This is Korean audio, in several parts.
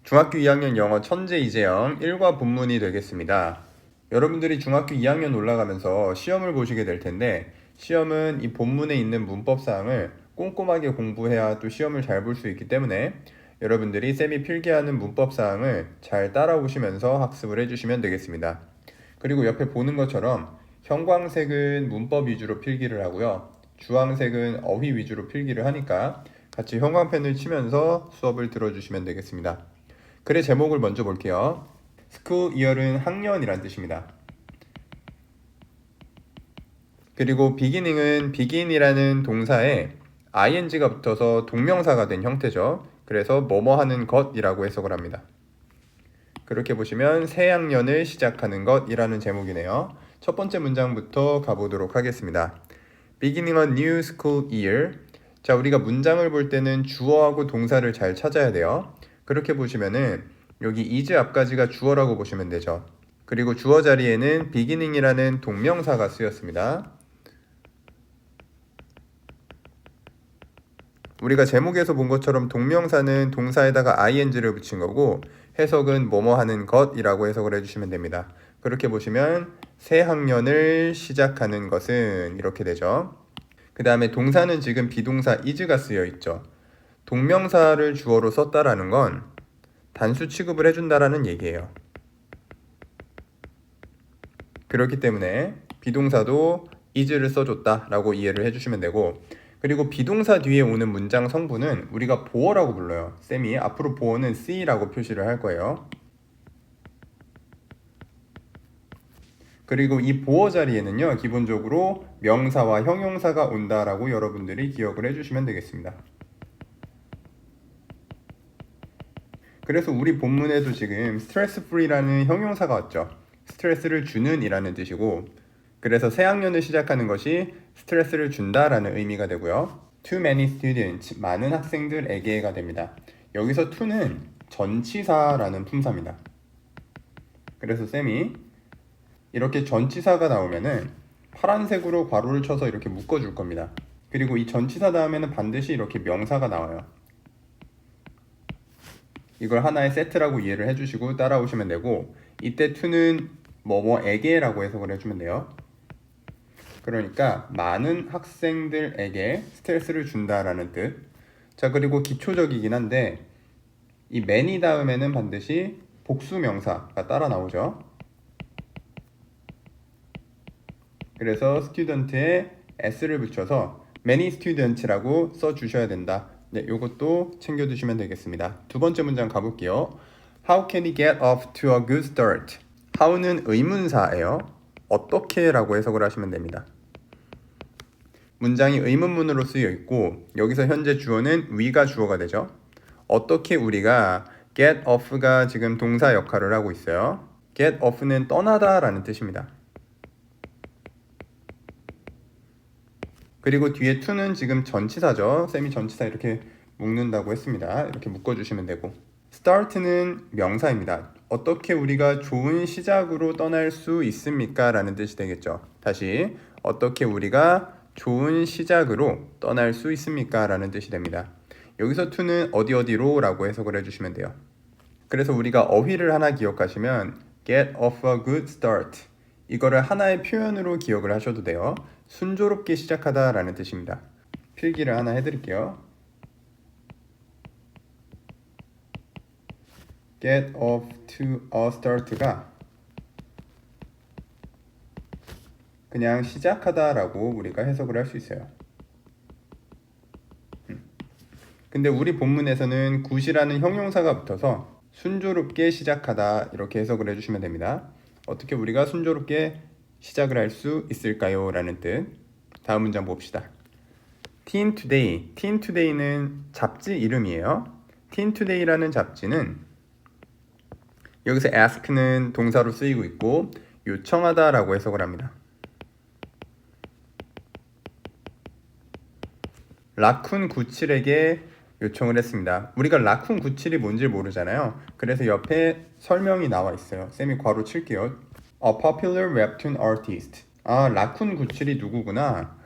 중학교 2학년 영어 천재 이재영 1과 본문이 되겠습니다. 여러분들이 중학교 2학년 올라가면서 시험을 보시게 될 텐데 시험은 이 본문에 있는 문법 사항을 꼼꼼하게 공부해야 또 시험을 잘 볼 수 있기 때문에 여러분들이 쌤이 필기하는 문법 사항을 잘 따라오시면서 학습을 해주시면 되겠습니다. 그리고 옆에 보는 것처럼 형광색은 문법 위주로 필기를 하고요. 주황색은 어휘 위주로 필기를 하니까 같이 형광펜을 치면서 수업을 들어주시면 되겠습니다. 글의 제목을 먼저 볼게요. School year은 학년이란 뜻입니다. 그리고 beginning은 begin이라는 동사에 ing가 붙어서 동명사가 된 형태죠. 그래서 뭐뭐 하는 것이라고 해석을 합니다. 그렇게 보시면 새 학년을 시작하는 것이라는 제목이네요. 첫 번째 문장부터 가보도록 하겠습니다. Beginning a new school year. 자, 우리가 문장을 볼 때는 주어하고 동사를 잘 찾아야 돼요. 그렇게 보시면은 여기 is 앞까지가 주어라고 보시면 되죠. 그리고 주어 자리에는 beginning이라는 동명사가 쓰였습니다. 우리가 제목에서 본 것처럼 동명사는 동사에다가 ing를 붙인 거고 해석은 뭐뭐 하는 것이라고 해석을 해주시면 됩니다. 그렇게 보시면 새 학년을 시작하는 것은 이렇게 되죠. 그 다음에 동사는 지금 비동사 is가 쓰여 있죠. 동명사를 주어로 썼다라는 건 단수 취급을 해준다라는 얘기예요. 그렇기 때문에 비동사도 is를 써줬다라고 이해를 해주시면 되고, 그리고 비동사 뒤에 오는 문장 성분은 우리가 보어라고 불러요. 쌤이 앞으로 보어는 see라고 표시를 할 거예요. 그리고 이 보어 자리에는요, 기본적으로 명사와 형용사가 온다라고 여러분들이 기억을 해주시면 되겠습니다. 그래서 우리 본문에도 지금 stress free라는 형용사가 왔죠. 스트레스를 주는 이라는 뜻이고, 그래서 새 학년을 시작하는 것이 스트레스를 준다라는 의미가 되고요. Too many students, 많은 학생들에게가 됩니다. 여기서 to는 전치사라는 품사입니다. 그래서 쌤이 이렇게 전치사가 나오면은 파란색으로 괄호를 쳐서 이렇게 묶어줄 겁니다. 그리고 이 전치사 다음에는 반드시 이렇게 명사가 나와요. 이걸 하나의 세트라고 이해를 해주시고 따라오시면 되고, 이때 to는 뭐뭐에게라고 해석을 해주면 돼요. 그러니까 많은 학생들에게 스트레스를 준다라는 뜻. 자, 그리고 기초적이긴 한데 이 many 다음에는 반드시 복수 명사가 따라 나오죠. 그래서 student에 s를 붙여서 many students라고 써주셔야 된다. 네, 요것도 챙겨두시면 되겠습니다. 두 번째 문장 가볼게요. How can he get off to a good start? how는 의문사예요. 어떻게 라고 해석을 하시면 됩니다. 문장이 의문문으로 쓰여 있고 여기서 현재 주어는 we가 주어가 되죠. 어떻게 우리가 get off가 지금 동사 역할을 하고 있어요. get off는 떠나다 라는 뜻입니다. 그리고 뒤에 to는 지금 전치사죠. 쌤이 전치사 이렇게 묶는다고 했습니다. 이렇게 묶어주시면 되고, start는 명사입니다. 어떻게 우리가 좋은 시작으로 떠날 수 있습니까? 라는 뜻이 되겠죠. 다시 어떻게 우리가 좋은 시작으로 떠날 수 있습니까? 라는 뜻이 됩니다. 여기서 to는 어디로 라고 해석을 해주시면 돼요. 그래서 우리가 어휘를 하나 기억하시면 get off a good start, 이거를 하나의 표현으로 기억을 하셔도 돼요. 순조롭게 시작하다 라는 뜻입니다. 필기를 하나 해드릴게요. get off to a start가 그냥 시작하다 라고 우리가 해석을 할 수 있어요. 근데 우리 본문에서는 good이라는 형용사가 붙어서 순조롭게 시작하다 이렇게 해석을 해주시면 됩니다. 어떻게 우리가 순조롭게 시작을 할 수 있을까요? 라는 뜻. 다음 문장 봅시다. Teen Today. Teen Today는 잡지 이름이에요. Teen Today라는 잡지는 여기서 ask는 동사로 쓰이고 있고 요청하다 라고 해석을 합니다. 라쿤 97에게 요청을 했습니다. 우리가 라쿤 97이 뭔지 모르잖아요. 그래서 옆에 설명이 나와 있어요. 쌤이 괄호 칠게요. A popular webtoon artist. 아, 라쿤 97이 누구구나,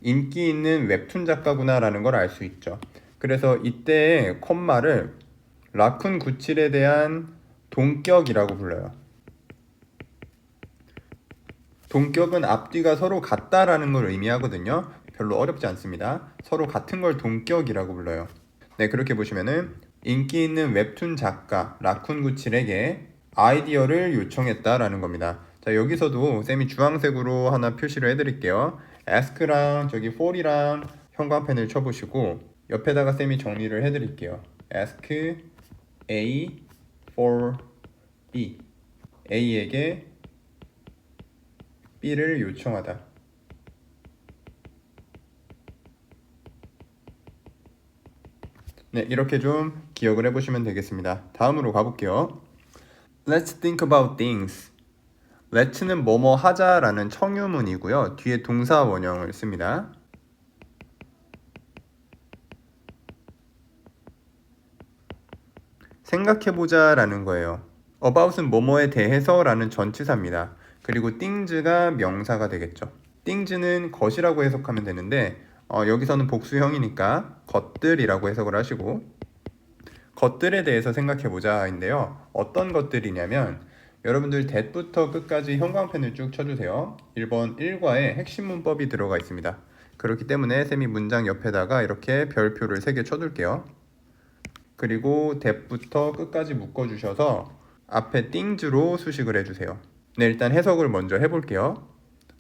인기 있는 웹툰 작가구나 라는 걸 알 수 있죠. 그래서 이때 콤마를 라쿤 97에 대한 동격이라고 불러요. 동격은 앞뒤가 서로 같다라는 걸 의미하거든요. 별로 어렵지 않습니다. 서로 같은 걸 동격이라고 불러요. 네, 그렇게 보시면은 인기 있는 웹툰 작가 라쿤 97에게 아이디어를 요청했다라는 겁니다. 자, 여기서도 쌤이 주황색으로 하나 표시를 해드릴게요. ask랑 저기 for이랑 형광펜을 쳐보시고 옆에다가 쌤이 정리를 해드릴게요. ask A for B, A에게 B를 요청하다. 네, 이렇게 좀 기억을 해보시면 되겠습니다. 다음으로 가볼게요. Let's think about things. Let's는 뭐뭐 하자라는 청유문이고요. 뒤에 동사 원형을 씁니다. 생각해보자 라는 거예요. about은 뭐뭐에 대해서 라는 전치사입니다. 그리고 things가 명사가 되겠죠. things는 것이라고 해석하면 되는데 여기서는 복수형이니까 것들이라고 해석을 하시고 것들에 대해서 생각해보자 인데요. 어떤 것들이냐면 여러분들 that부터 끝까지 형광펜을 쭉 쳐주세요. 1번 1과에 핵심 문법이 들어가 있습니다. 그렇기 때문에 쌤이 문장 옆에다가 이렇게 별표를 3개 쳐둘게요. 그리고 that부터 끝까지 묶어주셔서 앞에 things로 수식을 해주세요. 네, 일단 해석을 먼저 해볼게요.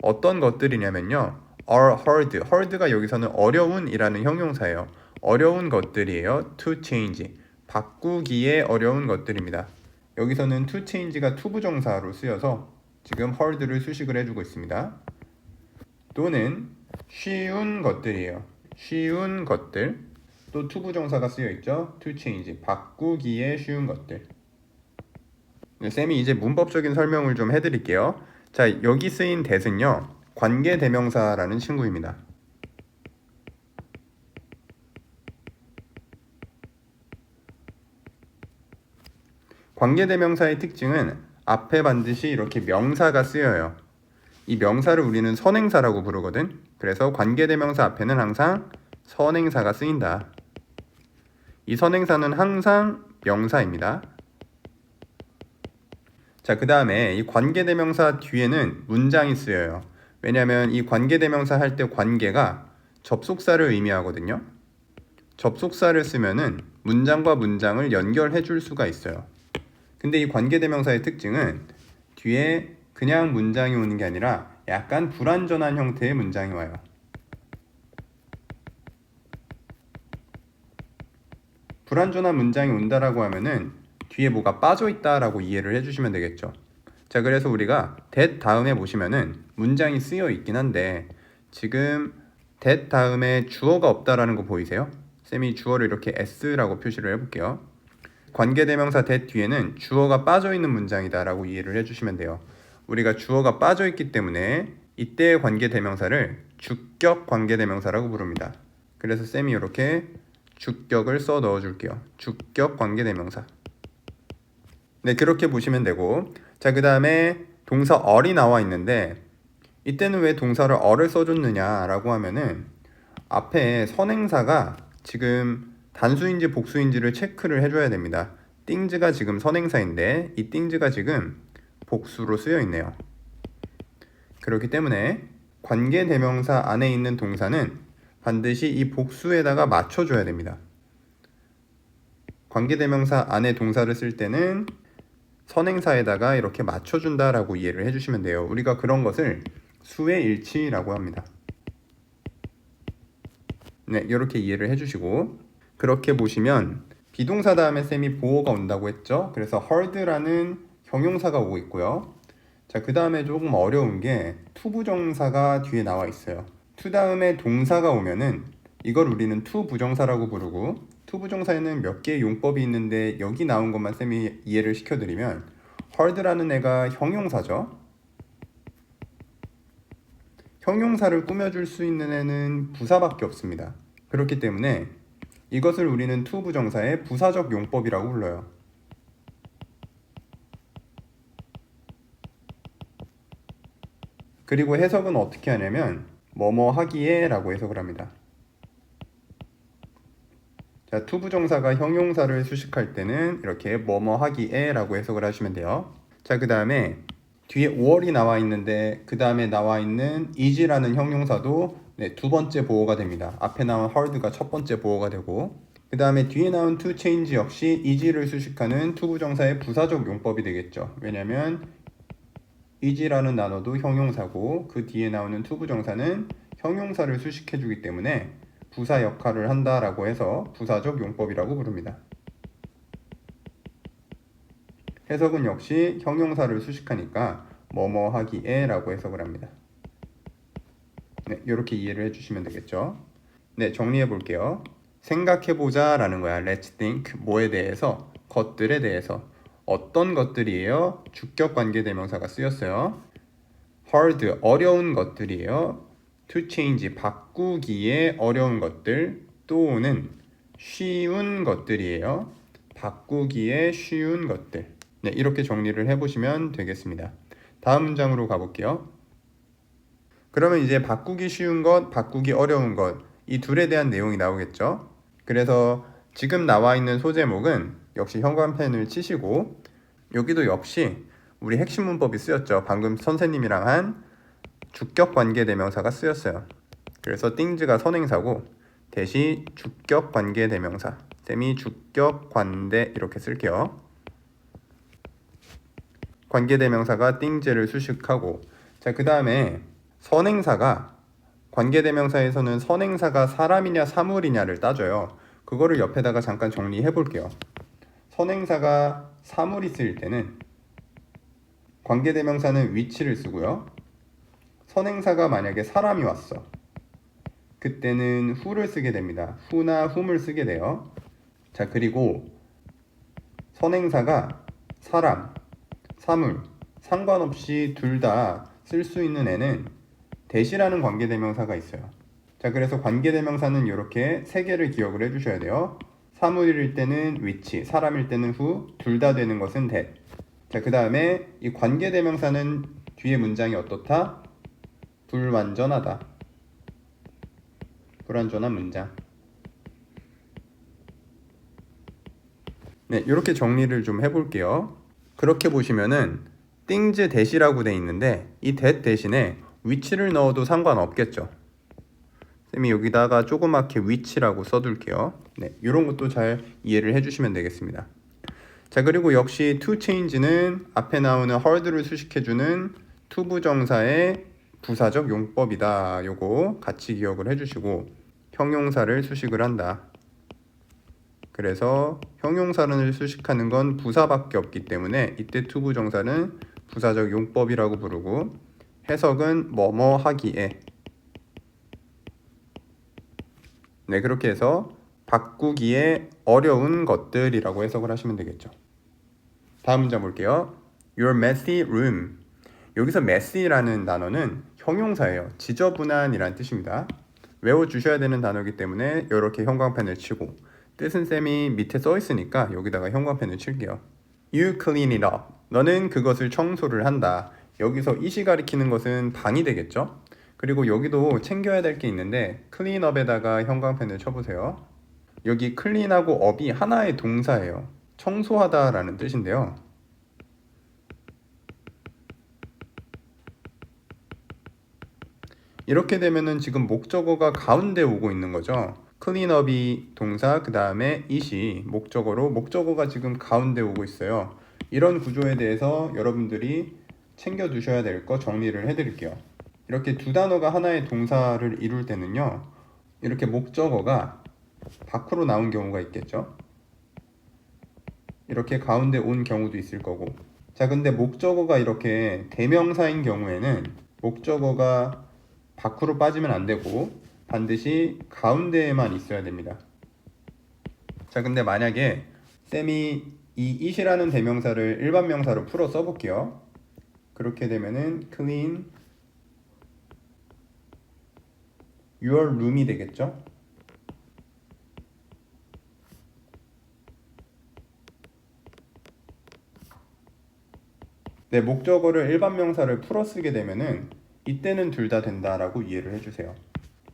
어떤 것들이냐면요. are hard. hard가 여기서는 어려운 이라는 형용사예요. 어려운 것들이에요. to change. 바꾸기에 어려운 것들입니다. 여기서는 to change가 투부정사로 쓰여서 지금 hard를 수식을 해주고 있습니다. 또는 쉬운 것들이에요. 쉬운 것들. 또 투부정사가 쓰여 있죠. to change. 바꾸기에 쉬운 것들. 쌤이 이제 문법적인 설명을 좀 해드릴게요. 자, 여기 쓰인 that은요. 관계대명사라는 친구입니다. 관계대명사의 특징은 앞에 반드시 이렇게 명사가 쓰여요. 이 명사를 우리는 선행사라고 부르거든. 그래서 관계대명사 앞에는 항상 선행사가 쓰인다. 이 선행사는 항상 명사입니다. 자, 그 다음에 이 관계대명사 뒤에는 문장이 쓰여요. 왜냐하면 이 관계대명사 할 때 관계가 접속사를 의미하거든요. 접속사를 쓰면은 문장과 문장을 연결해 줄 수가 있어요. 근데 이 관계대명사의 특징은 뒤에 그냥 문장이 오는 게 아니라 약간 불완전한 형태의 문장이 와요. 불완전한 문장이 온다라고 하면은 뒤에 뭐가 빠져 있다라고 이해를 해주시면 되겠죠. 자, 그래서 우리가 that 다음에 보시면은 문장이 쓰여 있긴 한데 지금 that 다음에 주어가 없다라는 거 보이세요? 쌤이 주어를 이렇게 s라고 표시를 해볼게요. 관계대명사 that 뒤에는 주어가 빠져 있는 문장이다라고 이해를 해주시면 돼요. 우리가 주어가 빠져 있기 때문에 이때의 관계대명사를 주격 관계대명사라고 부릅니다. 그래서 쌤이 이렇게 주격을 써 넣어줄게요. 주격 관계대명사. 네, 그렇게 보시면 되고, 자, 그 다음에 동사 are이 나와 있는데 이때는 왜 동사를 are를 써줬느냐라고 하면은 앞에 선행사가 지금 단수인지 복수인지를 체크를 해줘야 됩니다. things가 지금 선행사인데 이 things가 지금 복수로 쓰여 있네요. 그렇기 때문에 관계대명사 안에 있는 동사는 반드시 이 복수에다가 맞춰줘야 됩니다. 관계대명사 안에 동사를 쓸 때는 선행사에다가 이렇게 맞춰준다라고 이해를 해주시면 돼요. 우리가 그런 것을 수의 일치라고 합니다. 네, 이렇게 이해를 해주시고 그렇게 보시면 비동사 다음에 쌤이 보어가 온다고 했죠. 그래서 heard라는 형용사가 오고 있고요. 자, 그 다음에 조금 어려운 게 투부정사가 뒤에 나와 있어요. to 다음에 동사가 오면은 이걸 우리는 to 부정사라고 부르고 투부정사에는 몇 개의 용법이 있는데 여기 나온 것만 쌤이 이해를 시켜드리면 heard라는 애가 형용사죠. 형용사를 꾸며줄 수 있는 애는 부사밖에 없습니다. 그렇기 때문에 이것을 우리는 to 부정사의 부사적 용법이라고 불러요. 그리고 해석은 어떻게 하냐면 뭐뭐 하기에 라고 해석을 합니다. 자, 투부정사가 형용사를 수식할 때는 이렇게 뭐뭐 하기에 라고 해석을 하시면 돼요. 자, 그 다음에 뒤에 5월이 나와 있는데 그 다음에 나와 있는 is라는 형용사도 두 번째 보호가 됩니다. 앞에 나온 hard가 첫 번째 보호가 되고, 그 다음에 뒤에 나온 to change 역시 is를 수식하는 투부정사의 부사적 용법이 되겠죠. 왜냐면 is라는 단어도 형용사고 그 뒤에 나오는 투부정사는 형용사를 수식해주기 때문에 부사 역할을 한다라고 해서 부사적 용법이라고 부릅니다. 해석은 역시 형용사를 수식하니까 뭐뭐 하기에 라고 해석을 합니다. 네, 이렇게 이해를 해주시면 되겠죠. 네, 정리해 볼게요. 생각해보자 라는 거야. Let's think. 뭐에 대해서? 것들에 대해서. 어떤 것들이에요? 주격 관계대명사가 쓰였어요. hard, 어려운 것들이에요. to change, 바꾸기에 어려운 것들. 또는 쉬운 것들이에요. 바꾸기에 쉬운 것들. 네, 이렇게 정리를 해보시면 되겠습니다. 다음 문장으로 가볼게요. 그러면 이제 바꾸기 쉬운 것, 바꾸기 어려운 것, 이 둘에 대한 내용이 나오겠죠. 그래서 지금 나와 있는 소제목은 역시 형광펜을 치시고, 여기도 역시 우리 핵심 문법이 쓰였죠. 방금 선생님이랑 한 주격 관계 대명사가 쓰였어요. 그래서 things가 선행사고 대시 주격 관계 대명사, 쌤이 주격 관대 이렇게 쓸게요. 관계대명사가 things를 수식하고, 자, 그 다음에 선행사가, 관계대명사에서는 선행사가 사람이냐 사물이냐를 따져요. 그거를 옆에다가 잠깐 정리해 볼게요. 선행사가 사물이 쓰일 때는 관계대명사는 위치를 쓰고요. 선행사가 만약에 사람이 왔어, 그때는 who를 쓰게 됩니다. who나 whom을 쓰게 돼요. 자, 그리고 선행사가 사람, 사물, 상관없이 둘 다 쓸 수 있는 애는 대시라는 관계대명사가 있어요. 자, 그래서 관계대명사는 이렇게 세 개를 기억을 해주셔야 돼요. 사물일 때는 which, 사람일 때는 who, 둘 다 되는 것은 that. 자, 그 다음에 이 관계대명사는 뒤에 문장이 어떻다? 불완전하다. 불완전한 문장. 네, 이렇게 정리를 좀 해볼게요. 그렇게 보시면은 things that이라고 돼 있는데 이 that 대신에 which를 넣어도 상관없겠죠. 쌤이 여기다가 조그맣게 which라고 써둘게요. 네, 이런 것도 잘 이해를 해주시면 되겠습니다. 자, 그리고 역시 to change는 앞에 나오는 hard를 수식해주는 투부정사의 부사적 용법이다. 요거 같이 기억을 해주시고, 형용사를 수식을 한다. 그래서 형용사를 수식하는 건 부사밖에 없기 때문에 이때 투부정사는 부사적 용법이라고 부르고, 해석은 뭐뭐 하기에. 네, 그렇게 해서 바꾸기에 어려운 것들이라고 해석을 하시면 되겠죠. 다음 문장 볼게요. Your messy room. 여기서 messy라는 단어는 형용사예요. 지저분한이란 뜻입니다. 외워주셔야 되는 단어이기 때문에 이렇게 형광펜을 치고, 뜻은 쌤이 밑에 써 있으니까 여기다가 형광펜을 칠게요. You clean it up. 너는 그것을 청소를 한다. 여기서 it이 가리키는 것은 방이 되겠죠? 그리고 여기도 챙겨야 될 게 있는데 clean up에다가 형광펜을 쳐보세요. 여기 clean하고 up이 하나의 동사예요. 청소하다 라는 뜻인데요. 이렇게 되면은 지금 목적어가 가운데 오고 있는 거죠. clean up이 동사, 그 다음에 it이 목적어로, 목적어가 지금 가운데 오고 있어요. 이런 구조에 대해서 여러분들이 챙겨 두셔야 될 거 정리를 해드릴게요. 이렇게 두 단어가 하나의 동사를 이룰 때는요, 이렇게 목적어가 밖으로 나온 경우가 있겠죠. 이렇게 가운데 온 경우도 있을 거고. 자, 근데 목적어가 이렇게 대명사인 경우에는 목적어가 밖으로 빠지면 안 되고 반드시 가운데에만 있어야 됩니다. 자, 근데 만약에 쌤이 이 it이라는 대명사를 일반 명사로 풀어 써볼게요. 그렇게 되면은 clean your room이 되겠죠. 네, 목적어를 일반 명사를 풀어 쓰게 되면은 이때는 둘 다 된다라고 이해를 해주세요.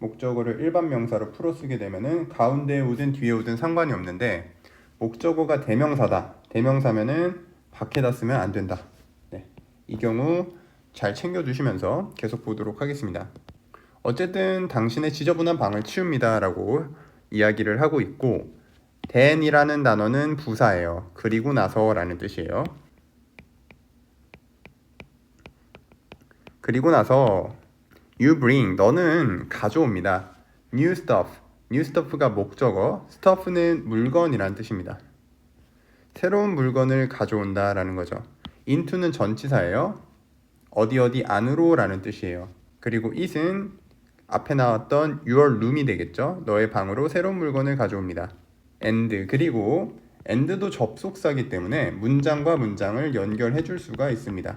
목적어를 일반 명사로 풀어 쓰게 되면은 가운데에 오든 뒤에 오든 상관이 없는데 목적어가 대명사다. 대명사면은 밖에다 쓰면 안 된다. 네, 이 경우 잘 챙겨주시면서 계속 보도록 하겠습니다. 어쨌든 당신의 지저분한 방을 치웁니다 라고 이야기를 하고 있고 then이라는 단어는 부사예요. 그리고 나서 라는 뜻이에요. 그리고 나서 you bring, 너는 가져옵니다. new stuff, new stuff가 목적어, stuff는 물건이라는 뜻입니다. 새로운 물건을 가져온다 라는 거죠. into는 전치사예요. 어디 어디 안으로 라는 뜻이에요. 그리고 it은 앞에 나왔던 your room이 되겠죠. 너의 방으로 새로운 물건을 가져옵니다. and, 그리고 and도 접속사기 때문에 문장과 문장을 연결해 줄 수가 있습니다.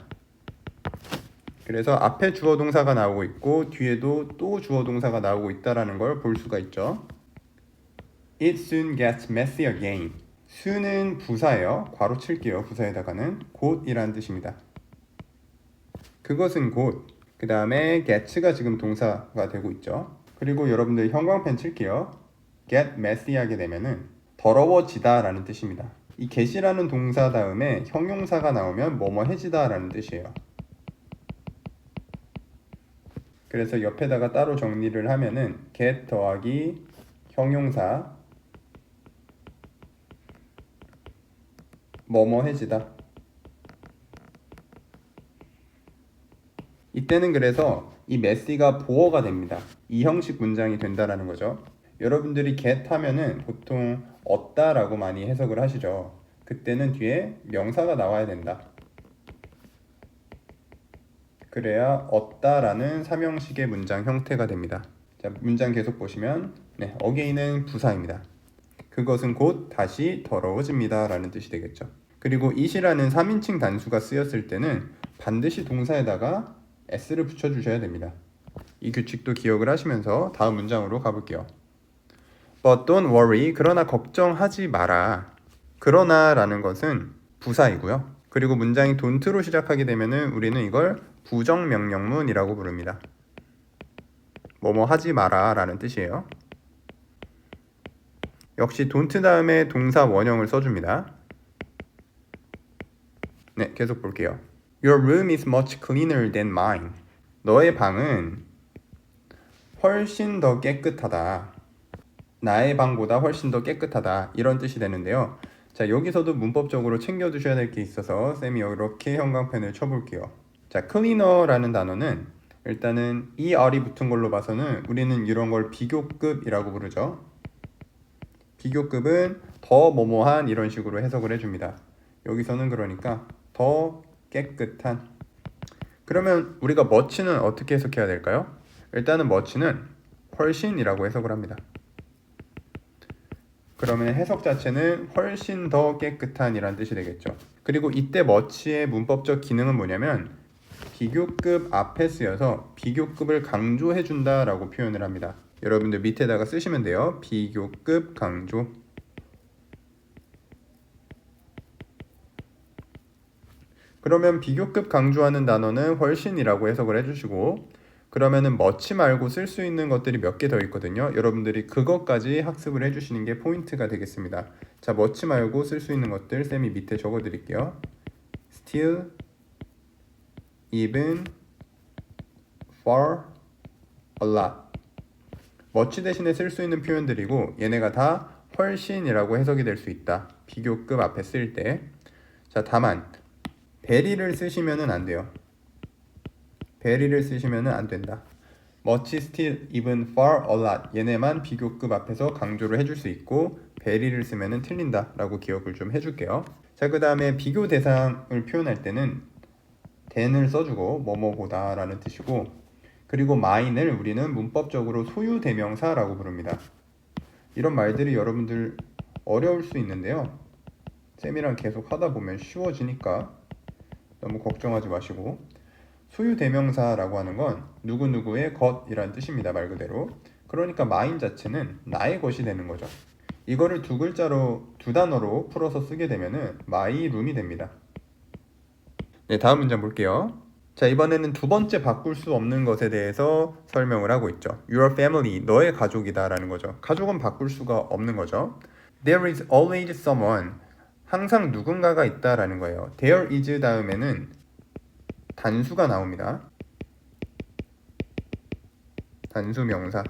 그래서 앞에 주어 동사가 나오고 있고 뒤에도 또 주어 동사가 나오고 있다라는 걸 볼 수가 있죠. It soon gets messy again. soon은 부사예요. 괄호 칠게요. 부사에다가는 곧이라는 뜻입니다. 그것은 곧. 그 다음에 get가 지금 동사가 되고 있죠. 그리고 여러분들 형광펜 칠게요. get messy 하게 되면은 더러워지다 라는 뜻입니다. 이 get이라는 동사 다음에 형용사가 나오면 뭐뭐해지다 라는 뜻이에요. 그래서 옆에다가 따로 정리를 하면은 get 더하기 형용사 뭐뭐해지다. 이때는 그래서 이 messy가 보어가 됩니다. 이 형식 문장이 된다라는 거죠. 여러분들이 get 하면은 보통 얻다라고 많이 해석을 하시죠. 그때는 뒤에 명사가 나와야 된다. 그래야 얻다라는 삼형식의 문장 형태가 됩니다. 자, 문장 계속 보시면 again은 부사입니다. 그것은 곧 다시 더러워집니다 라는 뜻이 되겠죠. 그리고 it이라는 3인칭 단수가 쓰였을 때는 반드시 동사에다가 s를 붙여주셔야 됩니다. 이 규칙도 기억을 하시면서 다음 문장으로 가볼게요. But don't worry. 그러나 걱정하지 마라. 그러나 라는 것은 부사이고요. 그리고 문장이 don't로 시작하게 되면은 우리는 이걸 부정명령문이라고 부릅니다. 뭐뭐 하지 마라 라는 뜻이에요. 역시 don't 다음에 동사 원형을 써줍니다. 네, 계속 볼게요. Your room is much cleaner than mine. 너의 방은 훨씬 더 깨끗하다. 나의 방보다 훨씬 더 깨끗하다. 이런 뜻이 되는데요. 자, 여기서도 문법적으로 챙겨두셔야 될 게 있어서 쌤이 이렇게 형광펜을 쳐볼게요. 자, cleaner라는 단어는 일단은 er이 붙은 걸로 봐서는 우리는 이런 걸 비교급이라고 부르죠. 비교급은 더 뭐뭐한 이런 식으로 해석을 해줍니다. 여기서는 그러니까 더 깨끗한. 그러면 우리가 much는 어떻게 해석해야 될까요? 일단은 much는 훨씬이라고 해석을 합니다. 그러면 해석 자체는 훨씬 더 깨끗한 이란 뜻이 되겠죠. 그리고 이때 much의 문법적 기능은 뭐냐면 비교급 앞에 쓰여서 비교급을 강조해 준다라고 표현을 합니다. 여러분들 밑에다가 쓰시면 돼요. 비교급 강조. 그러면 비교급 강조하는 단어는 훨씬이라고 해석을 해주시고, 그러면은 much 말고 쓸 수 있는 것들이 몇 개 더 있거든요. 여러분들이 그것까지 학습을 해주시는 게 포인트가 되겠습니다. 자, much 말고 쓸 수 있는 것들 쌤이 밑에 적어 드릴게요. still, even, far, a lot. much 대신에 쓸 수 있는 표현들이고 얘네가 다 훨씬이라고 해석이 될 수 있다. 비교급 앞에 쓸 때. 자, 다만 very를 쓰시면은 안 돼요. very를 쓰시면은 안 된다. much, still, even, far, a lot 얘네만 비교급 앞에서 강조를 해줄 수 있고 very를 쓰면은 틀린다 라고 기억을 좀 해줄게요. 자, 그 다음에 비교 대상을 표현할 때는 than을 써주고 뭐뭐보다 라는 뜻이고, 그리고 mine을 우리는 문법적으로 소유 대명사라고 부릅니다. 이런 말들이 여러분들 어려울 수 있는데요. 쌤이랑 계속 하다 보면 쉬워지니까 너무 걱정하지 마시고, 소유 대명사라고 하는 건 누구누구의 것이란 뜻입니다. 말 그대로. 그러니까 mine 자체는 나의 것이 되는 거죠. 이거를 두 글자로, 두 단어로 풀어서 쓰게 되면은 my room이 됩니다. 네, 다음 문장 볼게요. 자, 이번에는 두 번째 바꿀 수 없는 것에 대해서 설명을 하고 있죠. Your family, 너의 가족이다 라는 거죠. 가족은 바꿀 수가 없는 거죠. There is always someone, 항상 누군가가 있다 라는 거예요. There is 다음에는 단수가 나옵니다. 단수 명사.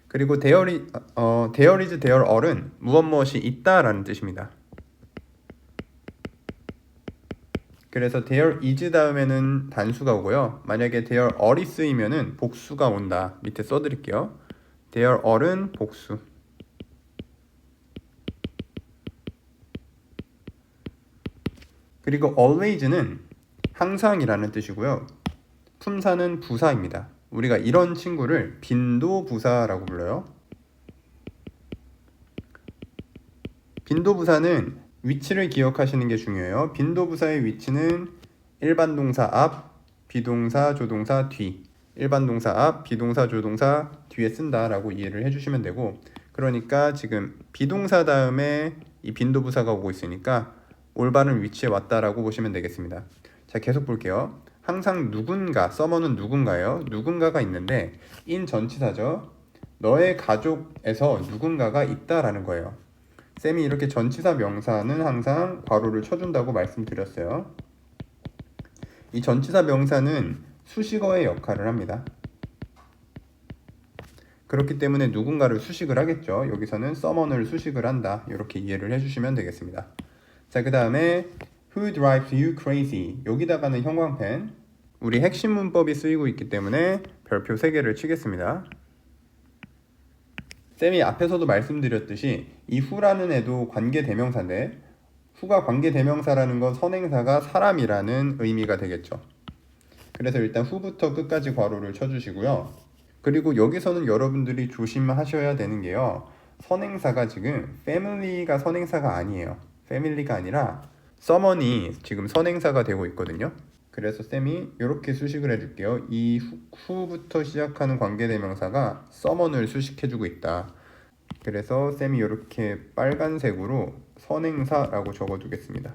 그리고 there is, there are은 무엇이 있다 라는 뜻입니다. 그래서 there is 다음에는 단수가 오고요. 만약에 there are이 쓰이면은 복수가 온다. 밑에 써드릴게요. there are은 복수. 그리고 always는 항상이라는 뜻이고요. 품사는 부사입니다. 우리가 이런 친구를 빈도부사라고 불러요. 빈도부사는 위치를 기억하시는 게 중요해요. 빈도부사의 위치는 일반 동사 앞, 비동사, 조동사 뒤. 일반 동사 앞, 비동사, 조동사 뒤에 쓴다라고 이해를 해주시면 되고, 그러니까 지금 비동사 다음에 이 빈도부사가 오고 있으니까 올바른 위치에 왔다라고 보시면 되겠습니다. 자, 계속 볼게요. 항상 누군가, 서머는 누군가예요. 누군가가 있는데 in 전치사죠. 너의 가족에서 누군가가 있다라는 거예요. 쌤이 이렇게 전치사 명사는 항상 괄호를 쳐준다고 말씀드렸어요. 이 전치사 명사는 수식어의 역할을 합니다. 그렇기 때문에 누군가를 수식을 하겠죠. 여기서는 someone을 수식을 한다. 이렇게 이해를 해주시면 되겠습니다. 자, 그 다음에 Who drives you crazy? 여기다가는 형광펜. 우리 핵심 문법이 쓰이고 있기 때문에 별표 3개를 치겠습니다. 쌤이 앞에서도 말씀드렸듯이 이 who라는 애도 관계대명사인데 who가 관계대명사라는 건 선행사가 사람이라는 의미가 되겠죠. 그래서 일단 who부터 끝까지 괄호를 쳐주시고요. 그리고 여기서는 여러분들이 조심하셔야 되는 게요. 선행사가 지금 family가 선행사가 아니에요. family가 아니라 someone이 지금 선행사가 되고 있거든요. 그래서 쌤이 이렇게 수식을 해줄게요. 이 who부터 시작하는 관계대명사가 someone을 수식해주고 있다. 그래서 쌤이 이렇게 빨간색으로 선행사라고 적어두겠습니다.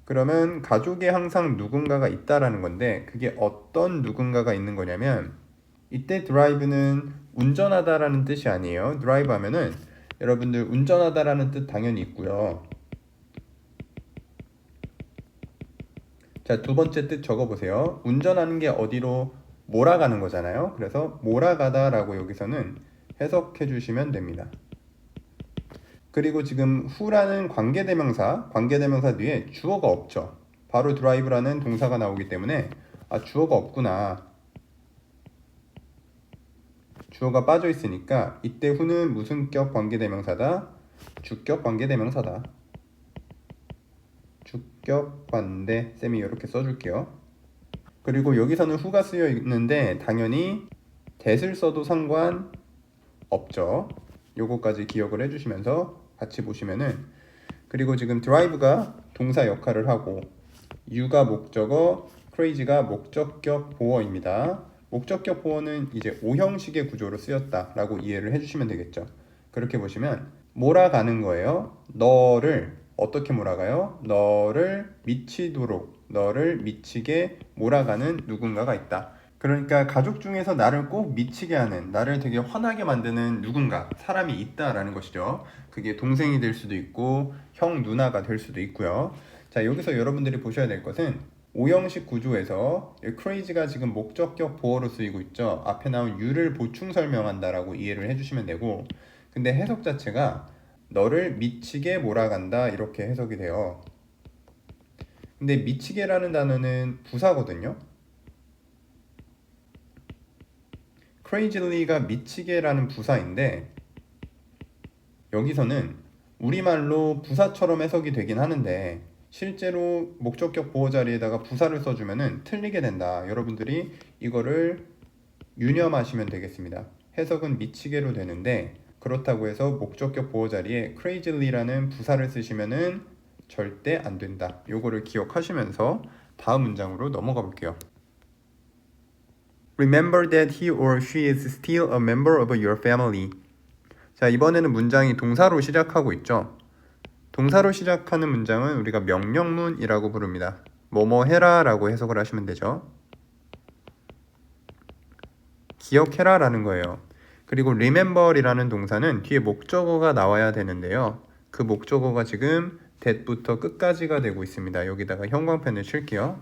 그러면 가족에 항상 누군가가 있다라는 건데 그게 어떤 누군가가 있는 거냐면 이때 drive는 운전하다라는 뜻이 아니에요. drive 하면은 여러분들 운전하다라는 뜻 당연히 있고요. 자, 두 번째 뜻 적어보세요. 운전하는 게 어디로 몰아가는 거잖아요. 그래서 몰아가다라고 여기서는 해석해 주시면 됩니다. 그리고 지금 who라는 관계대명사 뒤에 주어가 없죠. 바로 drive라는 동사가 나오기 때문에 주어가 없구나. 주어가 빠져 있으니까 이때 who는 무슨 격 관계대명사다? 주격 관계대명사다. 주격 관대. 쌤이 이렇게 써줄게요. 그리고 여기서는 who가 쓰여 있는데 당연히 that을 써도 상관 없죠. 요거까지 기억을 해주시면서 같이 보시면은 그리고 지금 drive가 동사 역할을 하고 you가 목적어, crazy가 목적격 보어입니다. 목적격 보어는 이제 오형식의 구조로 쓰였다라고 이해를 해주시면 되겠죠. 그렇게 보시면 몰아가는 거예요. 너를 어떻게 몰아가요? 너를 미치게 몰아가는 누군가가 있다. 그러니까 가족 중에서 나를 꼭 미치게 하는, 나를 되게 화나게 만드는 누군가, 사람이 있다라는 것이죠. 그게 동생이 될 수도 있고 형, 누나가 될 수도 있고요. 자, 여기서 여러분들이 보셔야 될 것은 오형식 구조에서 crazy가 지금 목적격 보어로 쓰이고 있죠. 앞에 나온 you를 보충 설명한다라고 이해를 해주시면 되고, 근데 해석 자체가 너를 미치게 몰아간다 이렇게 해석이 돼요. 근데 미치게라는 단어는 부사거든요. crazyly가 미치게라는 부사인데 여기서는 우리말로 부사처럼 해석이 되긴 하는데 실제로 목적격 보호 자리에다가 부사를 써주면은 틀리게 된다. 여러분들이 이거를 유념하시면 되겠습니다. 해석은 미치게로 되는데 그렇다고 해서 목적격 보호 자리에 crazyly라는 부사를 쓰시면은 절대 안 된다. 요거를 기억하시면서 다음 문장으로 넘어가 볼게요. Remember that he or she is still a member of your family. 자, 이번에는 문장이 동사로 시작하고 있죠. 동사로 시작하는 문장은 우리가 명령문이라고 부릅니다. 뭐뭐 해라 라고 해석을 하시면 되죠. 기억해라 라는 거예요. 그리고 remember이라는 동사는 뒤에 목적어가 나와야 되는데요. 그 목적어가 지금 that부터 끝까지가 되고 있습니다. 여기다가 형광펜을 칠게요.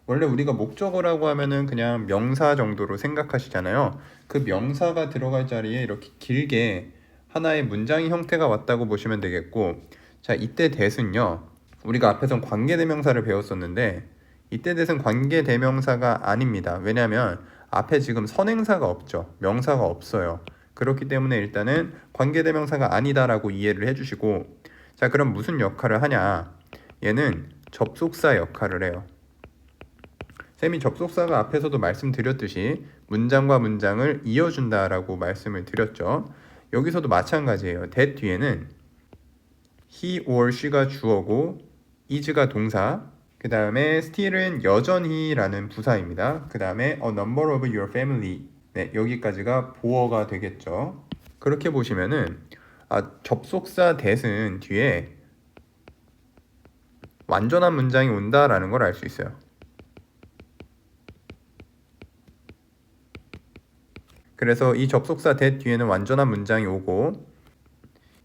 원래 우리가 목적어라고 하면은 그냥 명사 정도로 생각하시잖아요. 그 명사가 들어갈 자리에 이렇게 길게 하나의 문장의 형태가 왔다고 보시면 되겠고, 자, 이때 that은요, 우리가 앞에선 관계대명사를 배웠었는데 이때 that은 관계대명사가 아닙니다. 왜냐하면 앞에 지금 선행사가 없죠. 명사가 없어요. 그렇기 때문에 일단은 관계대명사가 아니다라고 이해를 해주시고, 자, 그럼 무슨 역할을 하냐? 얘는 접속사 역할을 해요. 쌤이 접속사가 앞에서도 말씀드렸듯이 문장과 문장을 이어준다라고 말씀을 드렸죠. 여기서도 마찬가지예요. that 뒤에는 he or she가 주어고 is가 동사, 그 다음에 still은 여전히라는 부사입니다. 그 다음에 a number of your family, 네, 여기까지가 보어가 되겠죠. 그렇게 보시면은 접속사 that은 뒤에 완전한 문장이 온다라는 걸 알 수 있어요. 그래서 이 접속사 that 뒤에는 완전한 문장이 오고,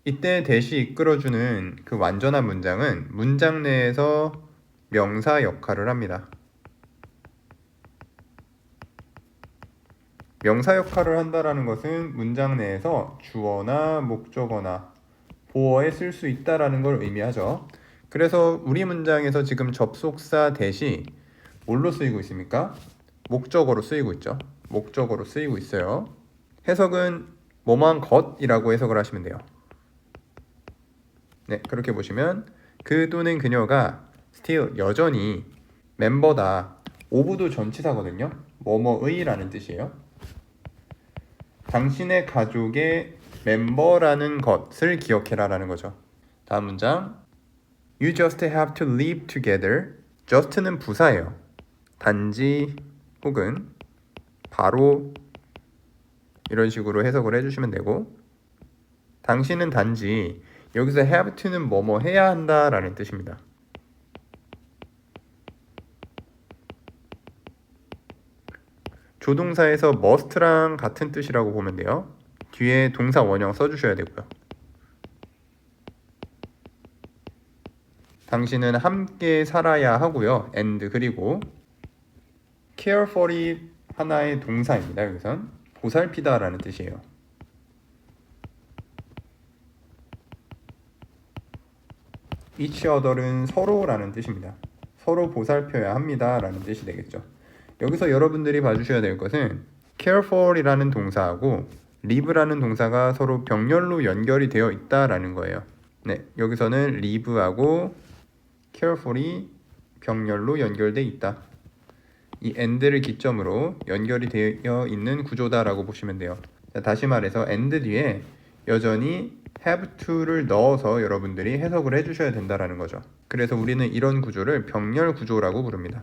이때 that이 이끌어주는 그 완전한 문장은 문장 내에서 명사 역할을 합니다. 명사 역할을 한다라는 것은 문장 내에서 주어나 목적어나 보어에 쓸 수 있다라는 걸 의미하죠. 그래서 우리 문장에서 지금 접속사 that이 뭘로 쓰이고 있습니까? 목적어로 쓰이고 있죠. 목적어로 쓰이고 있어요. 해석은 뭐뭐한 것이라고 해석을 하시면 돼요. 네, 그렇게 보시면 그 또는 그녀가 still 여전히 멤버다. of도 전치사거든요. 뭐뭐의라는 뜻이에요. 당신의 가족의 멤버라는 것을 기억해라 라는 거죠. 다음 문장. You just have to live together. just는 부사예요. 단지 혹은 바로 이런 식으로 해석을 해주시면 되고, 당신은 단지, 여기서 have to는 뭐뭐 해야 한다 라는 뜻입니다. 조동사에서 must랑 같은 뜻이라고 보면 돼요. 뒤에 동사 원형 써주셔야 되고요. 당신은 함께 살아야 하고요. and 그리고 carefully 하나의 동사입니다. 여기선 보살피다 라는 뜻이에요. each other는 서로라는 뜻입니다. 서로 보살펴야 합니다 라는 뜻이 되겠죠. 여기서 여러분들이 봐주셔야 될 것은 careful이라는 동사하고 live라는 동사가 서로 병렬로 연결이 되어 있다라는 거예요. 네, 여기서는 live하고 carefully 병렬로 연결돼 있다. 이 and를 기점으로 연결이 되어 있는 구조다라고 보시면 돼요. 자, 다시 말해서 and 뒤에 여전히 have to를 넣어서 여러분들이 해석을 해주셔야 된다라는 거죠. 그래서 우리는 이런 구조를 병렬 구조라고 부릅니다.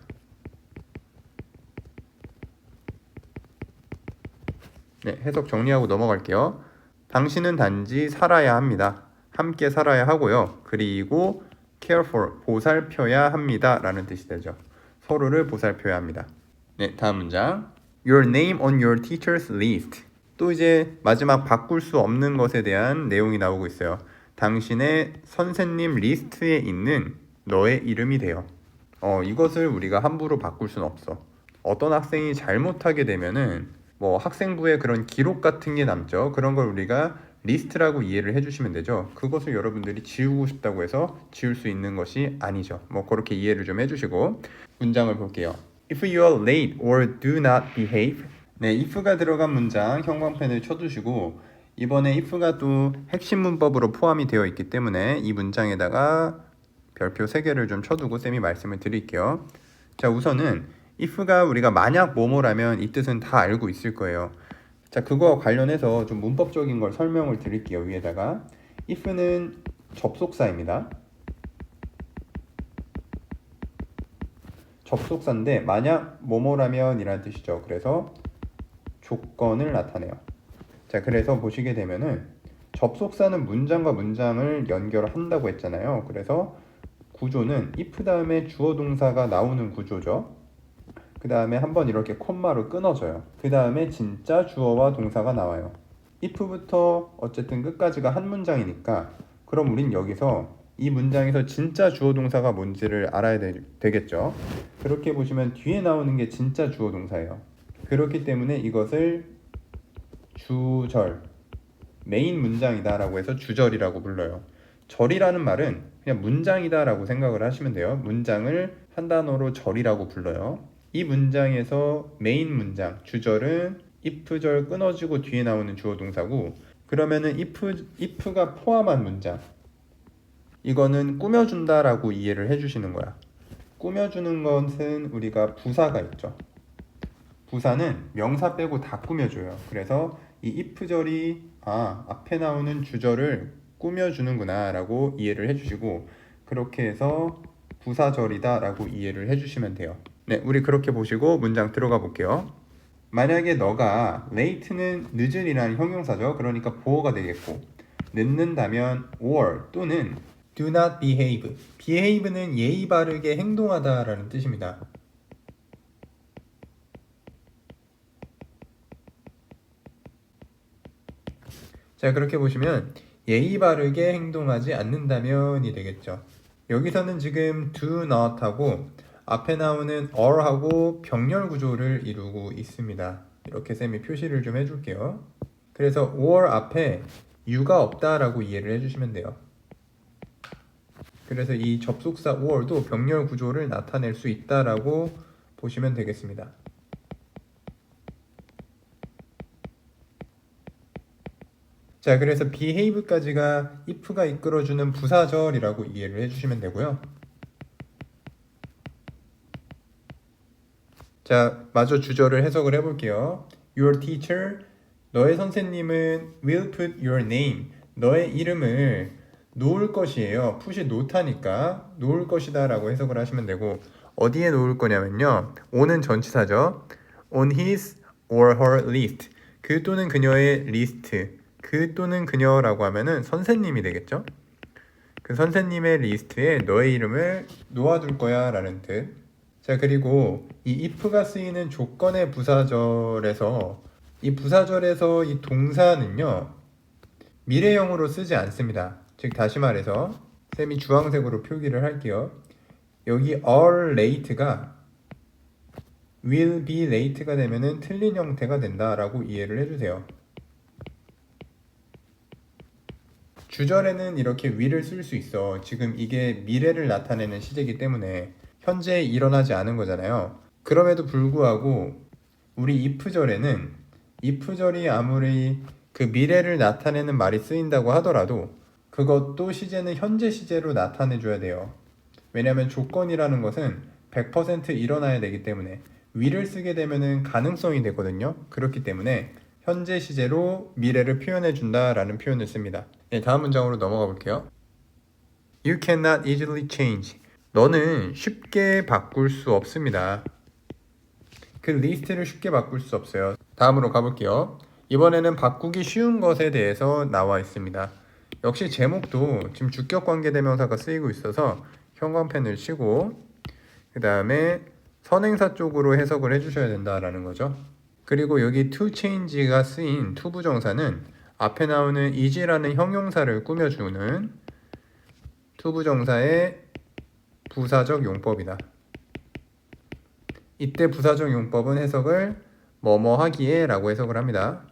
네, 해석 정리하고 넘어갈게요. 당신은 단지 살아야 합니다. 함께 살아야 하고요. 그리고 careful, 보살펴야 합니다 라는 뜻이 되죠. 서로를 보살펴야 합니다. 네, 다음 문장. Your name on your teacher's list. 또 이제 마지막 바꿀 수 없는 것에 대한 내용이 나오고 있어요. 당신의 선생님 리스트에 있는 너의 이름이 돼요. 이것을 우리가 함부로 바꿀 수는 없어. 어떤 학생이 잘못하게 되면은 뭐 학생부에 그런 기록 같은 게 남죠. 그런 걸 우리가 리스트라고 이해를 해주시면 되죠. 그것을 여러분들이 지우고 싶다고 해서 지울 수 있는 것이 아니죠. 뭐 그렇게 이해를 좀 해주시고 문장을 볼게요. If you are late or do not behave. 네, if가 들어간 문장 형광펜을 쳐주시고, 이번에 if가 또 핵심 문법으로 포함이 되어 있기 때문에 이 문장에다가 별표 3개를 좀 쳐두고 쌤이 말씀을 드릴게요. 자, 우선은 if가 우리가 만약 뭐뭐라면 이 뜻은 다 알고 있을 거예요. 자, 그거와 관련해서 좀 문법적인 걸 설명을 드릴게요. 위에다가 if는 접속사입니다. 접속사인데 만약 뭐뭐라면 이라는 뜻이죠. 그래서 조건을 나타내요. 자, 그래서 보시게 되면은 접속사는 문장과 문장을 연결한다고 했잖아요. 그래서 구조는 if 다음에 주어 동사가 나오는 구조죠. 그 다음에 한번 이렇게 콤마로 끊어져요. 그 다음에 진짜 주어와 동사가 나와요. if부터 어쨌든 끝까지가 한 문장이니까 그럼 우린 여기서 이 문장에서 진짜 주어 동사가 뭔지를 알아야 되겠죠. 그렇게 보시면 뒤에 나오는 게 진짜 주어 동사예요. 그렇기 때문에 이것을 주절, 메인 문장이다 라고 해서 주절이라고 불러요. 절이라는 말은 그냥 문장이다 라고 생각을 하시면 돼요. 문장을 한 단어로 절이라고 불러요. 이 문장에서 메인 문장, 주절은 if절 끊어지고 뒤에 나오는 주어 동사고, 그러면은 if가 포함한 문장, 이거는 꾸며준다 라고 이해를 해주시는 거야. 꾸며주는 것은 우리가 부사가 있죠. 부사는 명사 빼고 다 꾸며줘요. 그래서 이 if절이 앞에 나오는 주절을 꾸며주는구나 라고 이해를 해주시고, 그렇게 해서 부사절이다 라고 이해를 해주시면 돼요. 네, 우리 그렇게 보시고 문장 들어가 볼게요. 만약에 너가 late는 늦은이라는 형용사죠. 그러니까 보어가 되겠고, 늦는다면 or 또는 do not behave. behave는 예의 바르게 행동하다 라는 뜻입니다. 자, 그렇게 보시면 예의 바르게 행동하지 않는다면이 되겠죠. 여기서는 지금 do not 하고 앞에 나오는 or 하고 병렬 구조를 이루고 있습니다. 이렇게 쌤이 표시를 좀 해줄게요. 그래서 or 앞에 you가 없다라고 이해를 해주시면 돼요. 그래서 이 접속사 or도 병렬 구조를 나타낼 수 있다라고 보시면 되겠습니다. 자, 그래서 behave까지가 if가 이끌어주는 부사절이라고 이해를 해주시면 되고요. 자, 마저 주절을 해석을 해볼게요. Your teacher, 너의 선생님은 will put your name, 너의 이름을 놓을 것이에요. 푸시 놓다니까 놓을 것이다 라고 해석을 하시면 되고, 어디에 놓을 거냐면요, on은 전치사죠. on his or her list, 그 또는 그녀의 리스트, 그 또는 그녀라고 하면은 선생님이 되겠죠. 그 선생님의 리스트에 너의 이름을 놓아둘 거야 라는 뜻. 자, 그리고 이 if가 쓰이는 조건의 부사절에서 이 동사는요, 미래형으로 쓰지 않습니다. 즉 다시 말해서 쌤이 주황색으로 표기를 할게요. 여기 are late가 will be late가 되면은 틀린 형태가 된다라고 이해를 해주세요. 주절에는 이렇게 will을 쓸 수 있어. 지금 이게 미래를 나타내는 시제이기 때문에 현재 일어나지 않은 거잖아요. 그럼에도 불구하고 우리 if절에는 if절이 아무리 그 미래를 나타내는 말이 쓰인다고 하더라도 그것도 시제는 현재 시제로 나타내줘야 돼요. 왜냐하면 조건이라는 것은 100% 일어나야 되기 때문에 will을 쓰게 되면은 가능성이 되거든요. 그렇기 때문에 현재 시제로 미래를 표현해 준다라는 표현을 씁니다. 네, 다음 문장으로 넘어가 볼게요. You cannot easily change. 너는 쉽게 바꿀 수 없습니다. 그 리스트를 쉽게 바꿀 수 없어요. 다음으로 가볼게요. 이번에는 바꾸기 쉬운 것에 대해서 나와 있습니다. 역시 제목도 지금 주격관계대명사가 쓰이고 있어서 형광펜을 치고 그 다음에 선행사 쪽으로 해석을 해주셔야 된다라는 거죠. 그리고 여기 to change가 쓰인 to 부정사는 앞에 나오는 is라는 형용사를 꾸며주는 to 부정사의 부사적 용법이다. 이때 부사적 용법은 해석을 뭐뭐 하기에 라고 해석을 합니다.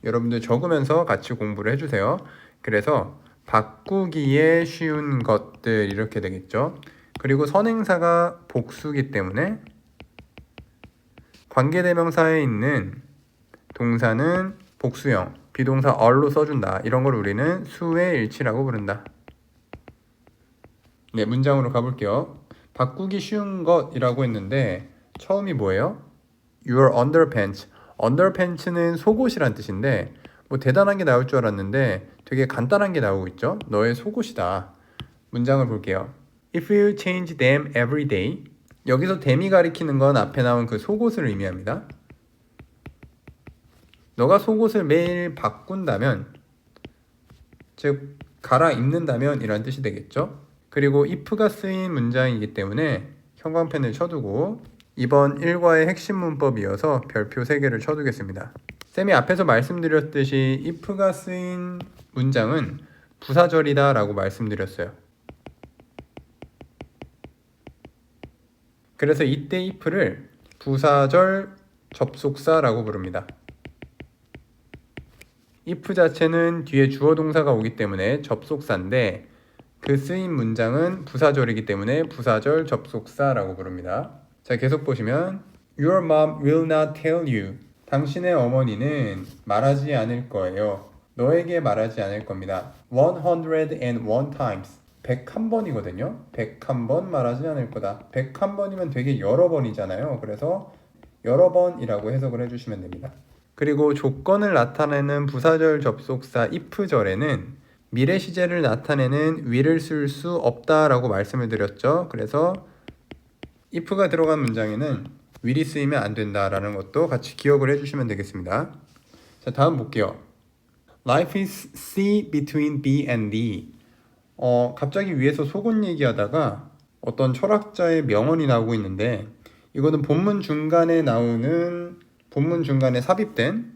여러분들 적으면서 같이 공부를 해주세요. 그래서 바꾸기에 쉬운 것들 이렇게 되겠죠. 그리고 선행사가 복수기 때문에 관계대명사에 있는 동사는 복수형, 비동사 are로 써준다. 이런 걸 우리는 수의 일치라고 부른다. 네, 문장으로 가볼게요. 바꾸기 쉬운 것이라고 했는데 처음이 뭐예요? Your underpants. underpants는 속옷이란 뜻인데 뭐 대단한 게 나올 줄 알았는데 되게 간단한 게 나오고 있죠. 너의 속옷이다. 문장을 볼게요. If you change them every day. 여기서 them이 가리키는 건 앞에 나온 그 속옷을 의미합니다. 너가 속옷을 매일 바꾼다면, 즉 갈아입는다면 이란 뜻이 되겠죠. 그리고 if가 쓰인 문장이기 때문에 형광펜을 쳐두고 이번 1과의 핵심 문법이어서 별표 3개를 쳐두겠습니다. 쌤이 앞에서 말씀드렸듯이 if가 쓰인 문장은 부사절이다 라고 말씀드렸어요. 그래서 이때 if를 부사절 접속사라고 부릅니다. if 자체는 뒤에 주어 동사가 오기 때문에 접속사인데 그 쓰인 문장은 부사절이기 때문에 부사절 접속사라고 부릅니다. 자, 계속 보시면 Your mom will not tell you. 당신의 어머니는 말하지 않을 거예요. 너에게 말하지 않을 겁니다. 101 times. 101번이거든요. 101번 말하지 않을 거다. 101번이면 되게 여러 번이잖아요. 그래서 여러 번이라고 해석을 해주시면 됩니다. 그리고 조건을 나타내는 부사절 접속사 if절에는 미래 시제를 나타내는 will을 쓸 수 없다라고 말씀을 드렸죠. 그래서 if가 들어간 문장에는 will이 쓰이면 안 된다라는 것도 같이 기억을 해주시면 되겠습니다. 자, 다음 볼게요. Life is C between B and D. 갑자기 위에서 속옷 얘기하다가 어떤 철학자의 명언이 나오고 있는데 이거는 본문 중간에 삽입된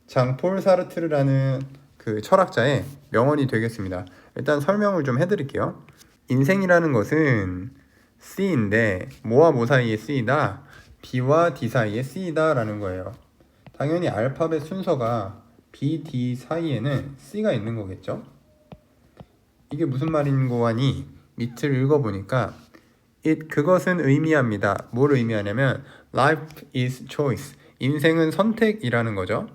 장폴 사르트르라는 그 철학자의 명언이 되겠습니다. 일단 설명을 좀 해드릴게요. 인생이라는 것은 C인데 뭐와 뭐 사이에 C이다? B와 D 사이에 C이다 라는 거예요. 당연히 알파벳 순서가 B, D 사이에는 C가 있는 거겠죠? 이게 무슨 말인고 하니 밑을 읽어보니까 그것은 의미합니다. 뭘 의미하냐면 Life is choice. 인생은 선택이라는 거죠.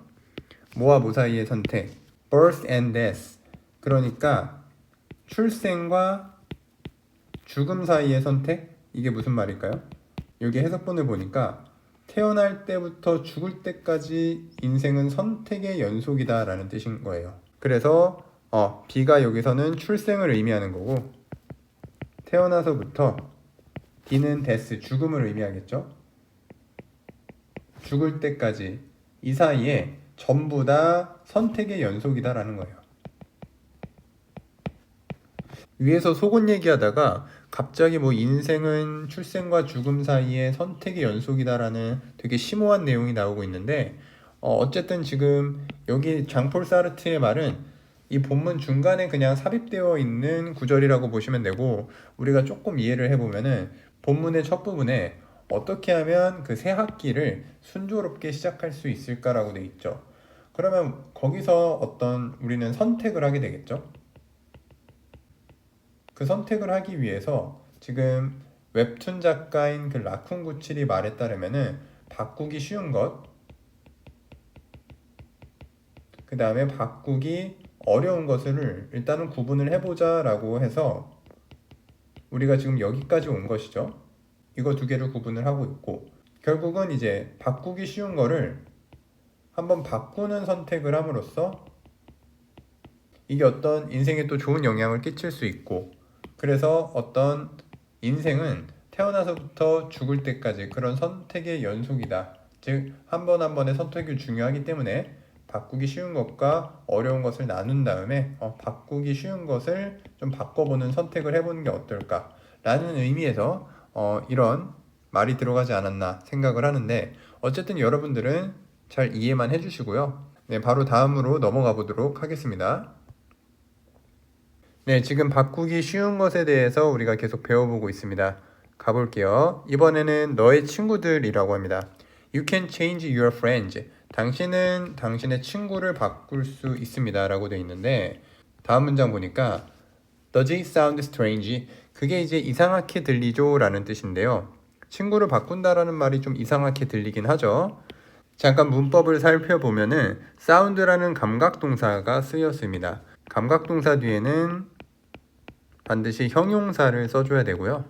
뭐와 뭐 사이의 선택. Birth and death. 그러니까 출생과 죽음 사이의 선택? 이게 무슨 말일까요? 여기 해석본을 보니까 태어날 때부터 죽을 때까지 인생은 선택의 연속이다 라는 뜻인 거예요. 그래서 B가 여기서는 출생을 의미하는 거고 태어나서부터 D는 death, 죽음을 의미하겠죠. 죽을 때까지 이 사이에 전부 다 선택의 연속이다 라는 거예요. 위에서 속옷 얘기하다가 갑자기 뭐 인생은 출생과 죽음 사이에 선택의 연속이다 라는 되게 심오한 내용이 나오고 있는데 어쨌든 지금 여기 장폴 사르트의 말은 이 본문 중간에 그냥 삽입되어 있는 구절이라고 보시면 되고 우리가 조금 이해를 해보면은 본문의 첫 부분에 어떻게 하면 그 새 학기를 순조롭게 시작할 수 있을까라고 돼 있죠. 그러면 거기서 우리는 선택을 하게 되겠죠. 그 선택을 하기 위해서 지금 웹툰 작가인 그 라쿤 구칠이 말에 따르면은 바꾸기 쉬운 것, 그 다음에 바꾸기 어려운 것을 일단은 구분을 해보자 라고 해서 우리가 지금 여기까지 온 것이죠. 이거 두 개를 구분을 하고 있고 결국은 이제 바꾸기 쉬운 거를 한번 바꾸는 선택을 함으로써 이게 어떤 인생에 또 좋은 영향을 끼칠 수 있고 그래서 어떤 인생은 태어나서부터 죽을 때까지 그런 선택의 연속이다. 즉 한 번 한 번의 선택이 중요하기 때문에 바꾸기 쉬운 것과 어려운 것을 나눈 다음에 바꾸기 쉬운 것을 좀 바꿔보는 선택을 해보는 게 어떨까 라는 의미에서 이런 말이 들어가지 않았나 생각을 하는데 어쨌든 여러분들은 잘 이해만 해주시고요. 네, 바로 다음으로 넘어가 보도록 하겠습니다. 네, 지금 바꾸기 쉬운 것에 대해서 우리가 계속 배워보고 있습니다. 가볼게요. 이번에는 너의 친구들이라고 합니다. You can change your friends. 당신은 당신의 친구를 바꿀 수 있습니다 라고 되어 있는데 다음 문장 보니까 Does it sound strange? 그게 이제 이상하게 들리죠? 라는 뜻인데요. 친구를 바꾼다라는 말이 좀 이상하게 들리긴 하죠. 잠깐 문법을 살펴보면은 sound라는 감각동사가 쓰였습니다. 감각동사 뒤에는 반드시 형용사를 써줘야 되고요.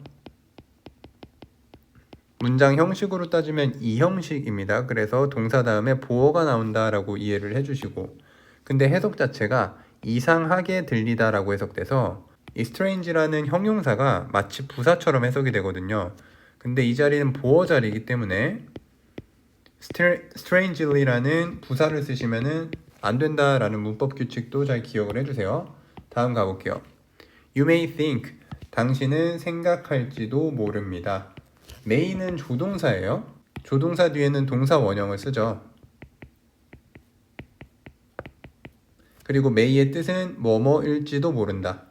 문장 형식으로 따지면 이 형식입니다. 그래서 동사 다음에 보어가 나온다라고 이해를 해주시고 근데 해석 자체가 이상하게 들리다라고 해석돼서 이 strange라는 형용사가 마치 부사처럼 해석이 되거든요. 근데 이 자리는 보어 자리이기 때문에 strangely라는 부사를 쓰시면은 안 된다라는 문법 규칙도 잘 기억을 해주세요. 다음 가볼게요. You may think. 당신은 생각할지도 모릅니다. may는 조동사예요. 조동사 뒤에는 동사 원형을 쓰죠. 그리고 may의 뜻은 뭐뭐일지도 모른다.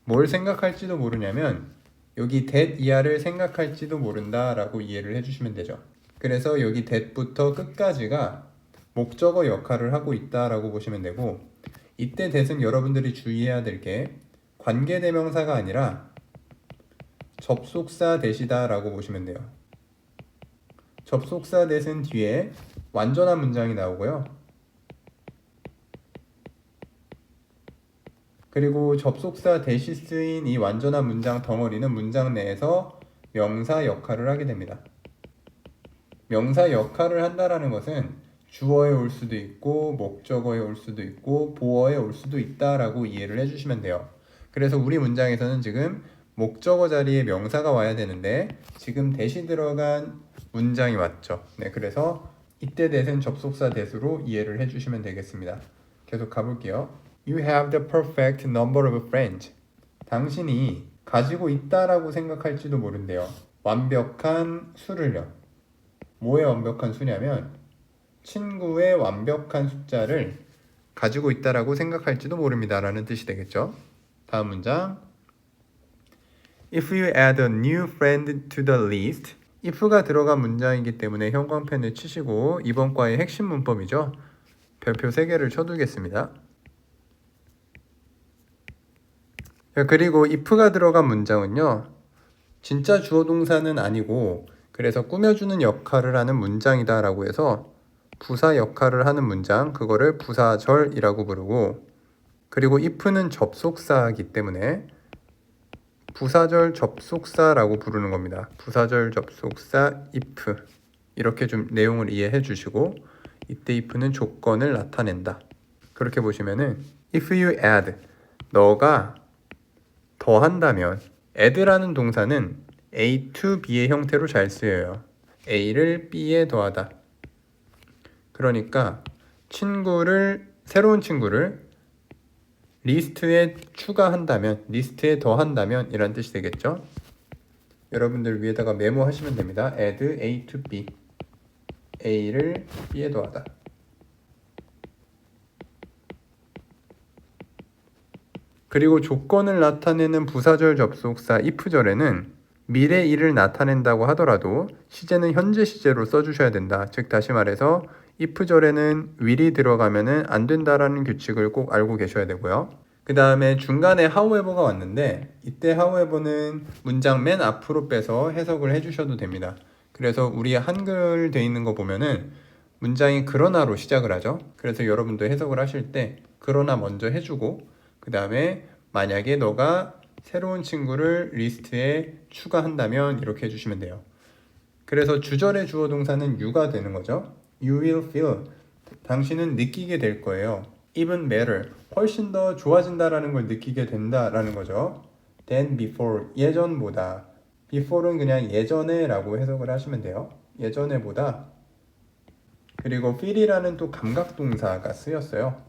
뭘 생각할지도 모르냐면 여기 that 이하를 생각할지도 모른다 라고 이해를 해주시면 되죠. 그래서 여기 that부터 끝까지가 목적어 역할을 하고 있다 라고 보시면 되고, 이때 that은 여러분들이 주의해야 될 게 관계대명사가 아니라 접속사 that이다 라고 보시면 돼요. 접속사 that은 뒤에 완전한 문장이 나오고요. 그리고 접속사 that이 쓰인 이 완전한 문장 덩어리는 문장 내에서 명사 역할을 하게 됩니다. 명사 역할을 한다라는 것은 주어에 올 수도 있고 목적어에 올 수도 있고 보어에 올 수도 있다라고 이해를 해주시면 돼요. 그래서 우리 문장에서는 지금 목적어 자리에 명사가 와야 되는데 지금 that이 들어간 문장이 왔죠. 네, 그래서 이때 that은 접속사 that으로 이해를 해주시면 되겠습니다. 계속 가볼게요. You have the perfect number of friends. 당신이 가지고 있다라고 생각할지도 모른대요. 완벽한 수를요. 뭐의 완벽한 수냐면 친구의 완벽한 숫자를 가지고 있다라고 생각할지도 모릅니다 라는 뜻이 되겠죠. 다음 문장. If you add a new friend to the list. if가 들어간 문장이기 때문에 형광펜을 치시고 이번 과의 핵심 문법이죠. 별표 3개를 쳐두겠습니다. 그리고 if가 들어간 문장은요, 진짜 주어 동사는 아니고 그래서 꾸며주는 역할을 하는 문장이다 라고 해서 부사 역할을 하는 문장, 그거를 부사절이라고 부르고, 그리고 if는 접속사이기 때문에 부사절 접속사라고 부르는 겁니다. 부사절 접속사 if. 이렇게 좀 내용을 이해해 주시고, 이때 if는 조건을 나타낸다. 그렇게 보시면은 if you add, 너가 더한다면, add라는 동사는 A to B의 형태로 잘 쓰여요. A를 B에 더하다. 그러니까 새로운 친구를 리스트에 추가한다면, 리스트에 더한다면 이란 뜻이 되겠죠. 여러분들 위에다가 메모하시면 됩니다. add A to B. A를 B에 더하다. 그리고 조건을 나타내는 부사절 접속사 if절에는 미래 일을 나타낸다고 하더라도 시제는 현재 시제로 써주셔야 된다. 즉 다시 말해서 if절에는 will이 들어가면은 안 된다라는 규칙을 꼭 알고 계셔야 되고요. 그 다음에 중간에 however가 왔는데 이때 however는 문장 맨 앞으로 빼서 해석을 해주셔도 됩니다. 그래서 우리 한글 돼 있는 거 보면은 문장이 그러나로 시작을 하죠. 그래서 여러분도 해석을 하실 때 그러나 먼저 해주고, 그 다음에 만약에 너가 새로운 친구를 리스트에 추가한다면 이렇게 해주시면 돼요. 그래서 주절의 주어 동사는 you가 되는 거죠. You will feel. 당신은 느끼게 될 거예요. Even better. 훨씬 더 좋아진다라는 걸 느끼게 된다라는 거죠. Than before. 예전보다. before는 그냥 예전에 라고 해석을 하시면 돼요. 예전에 보다. 그리고 feel이라는 또 감각동사가 쓰였어요.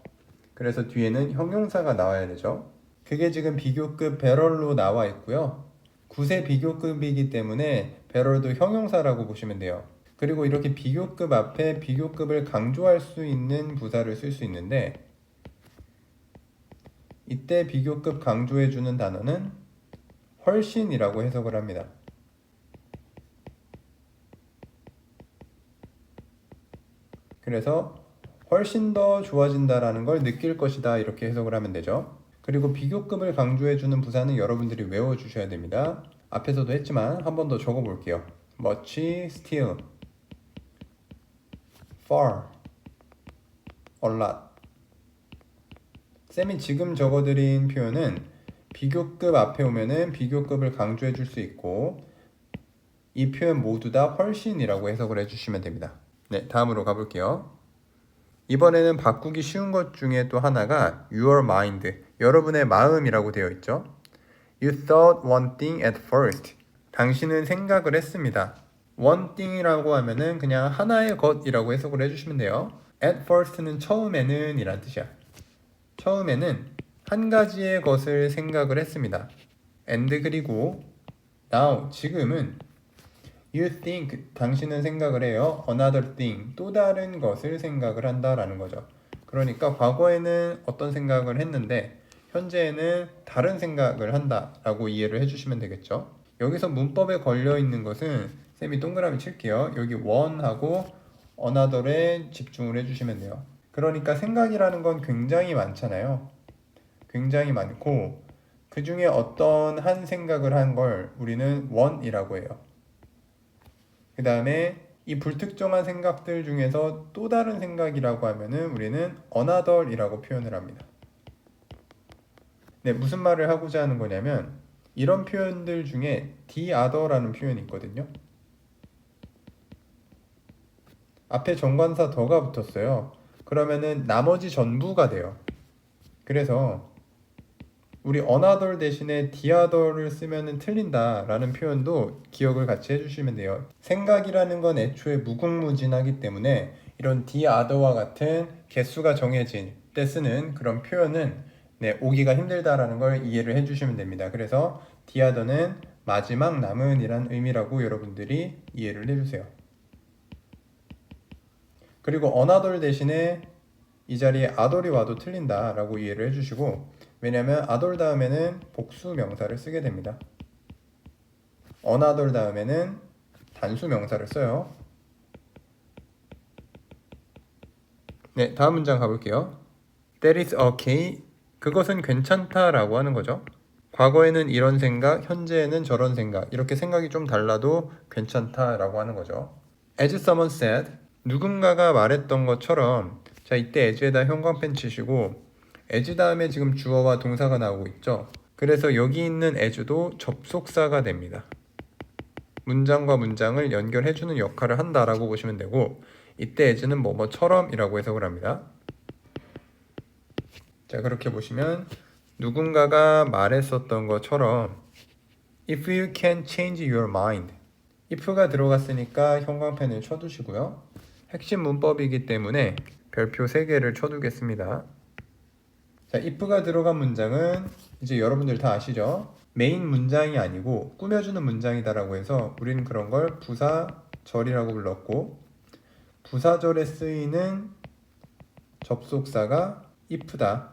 그래서 뒤에는 형용사가 나와야 되죠. 그게 지금 비교급 better로 나와 있고요. 9세 비교급이기 때문에 better도 형용사라고 보시면 돼요. 그리고 이렇게 비교급 앞에 비교급을 강조할 수 있는 부사를 쓸 수 있는데, 이때 비교급 강조해주는 단어는 훨씬이라고 해석을 합니다. 그래서 훨씬 더 좋아진다라는 걸 느낄 것이다 이렇게 해석을 하면 되죠. 그리고 비교급을 강조해주는 부사는 여러분들이 외워주셔야 됩니다. 앞에서도 했지만 한 번 더 적어볼게요. much, still, far, a lot. 쌤이 지금 적어드린 표현은 비교급 앞에 오면은 비교급을 강조해 줄 수 있고, 이 표현 모두 다 훨씬이라고 해석을 해주시면 됩니다. 네, 다음으로 가볼게요. 이번에는 바꾸기 쉬운 것 중에 또 하나가 your mind, 여러분의 마음이라고 되어 있죠. You thought one thing at first. 당신은 생각을 했습니다. one thing이라고 하면은 그냥 하나의 것이라고 해석을 해주시면 돼요. At first는 처음에는 이란 뜻이야. 처음에는 한 가지의 것을 생각을 했습니다. And 그리고 now 지금은 You think 당신은 생각을 해요. Another thing 또 다른 것을 생각을 한다라는 거죠. 그러니까 과거에는 어떤 생각을 했는데 현재에는 다른 생각을 한다라고 이해를 해주시면 되겠죠. 여기서 문법에 걸려 있는 것은 쌤이 동그라미 칠게요. 여기 one하고 another에 집중을 해주시면 돼요. 그러니까 생각이라는 건 굉장히 많잖아요. 굉장히 많고 그 중에 어떤 한 생각을 한 걸 우리는 one이라고 해요. 그 다음에 이 불특정한 생각들 중에서 또 다른 생각이라고 하면은 우리는 another이라고 표현을 합니다. 네, 무슨 말을 하고자 하는 거냐면 이런 표현들 중에 the other라는 표현이 있거든요. 앞에 정관사 더가 붙었어요. 그러면은 나머지 전부가 돼요. 그래서 우리 another 대신에 the other를 쓰면은 틀린다라는 표현도 기억을 같이 해주시면 돼요. 생각이라는 건 애초에 무궁무진하기 때문에 이런 the other와 같은 개수가 정해진 때 쓰는 그런 표현은 오기가 힘들다라는 걸 이해를 해주시면 됩니다. 그래서 the other는 마지막 남은 이란 의미라고 여러분들이 이해를 해주세요. 그리고 another 대신에 이 자리에 other이 와도 틀린다라고 이해를 해주시고 왜냐면 other 다음에는 복수 명사를 쓰게 됩니다. another 다음에는 단수 명사를 써요. 네, 다음 문장 가볼게요. That is okay. 그것은 괜찮다라고 하는 거죠. 과거에는 이런 생각, 현재에는 저런 생각 이렇게 생각이 좀 달라도 괜찮다라고 하는 거죠. As someone said, 누군가가 말했던 것처럼 자 이때 as에다 형광펜 치시고 as 다음에 지금 주어와 동사가 나오고 있죠. 그래서 여기 있는 as도 접속사가 됩니다. 문장과 문장을 연결해주는 역할을 한다라고 보시면 되고 이때 as는 뭐뭐처럼 이라고 해석을 합니다. 자 그렇게 보시면 누군가가 말했었던 것처럼 If you can change your mind if가 들어갔으니까 형광펜을 쳐두시고요. 핵심 문법이기 때문에 별표 3개를 쳐두겠습니다. 자, if가 들어간 문장은 이제 여러분들 다 아시죠? 메인 문장이 아니고 꾸며주는 문장이다라고 해서 우리는 그런 걸 부사절이라고 불렀고 부사절에 쓰이는 접속사가 if다.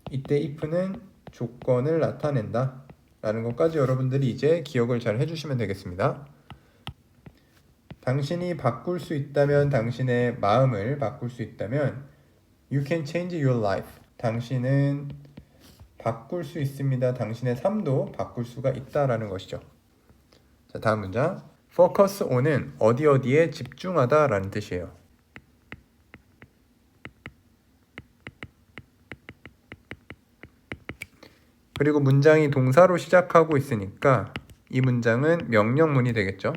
이때 if는 조건을 나타낸다 라는 것까지 여러분들이 이제 기억을 잘 해주시면 되겠습니다. 당신이 바꿀 수 있다면 당신의 마음을 바꿀 수 있다면 You can change your life. 당신은 바꿀 수 있습니다. 당신의 삶도 바꿀 수가 있다라는 것이죠. 자, 다음 문장. Focus on은 어디에 집중하다 라는 뜻이에요. 그리고 문장이 동사로 시작하고 있으니까 이 문장은 명령문이 되겠죠.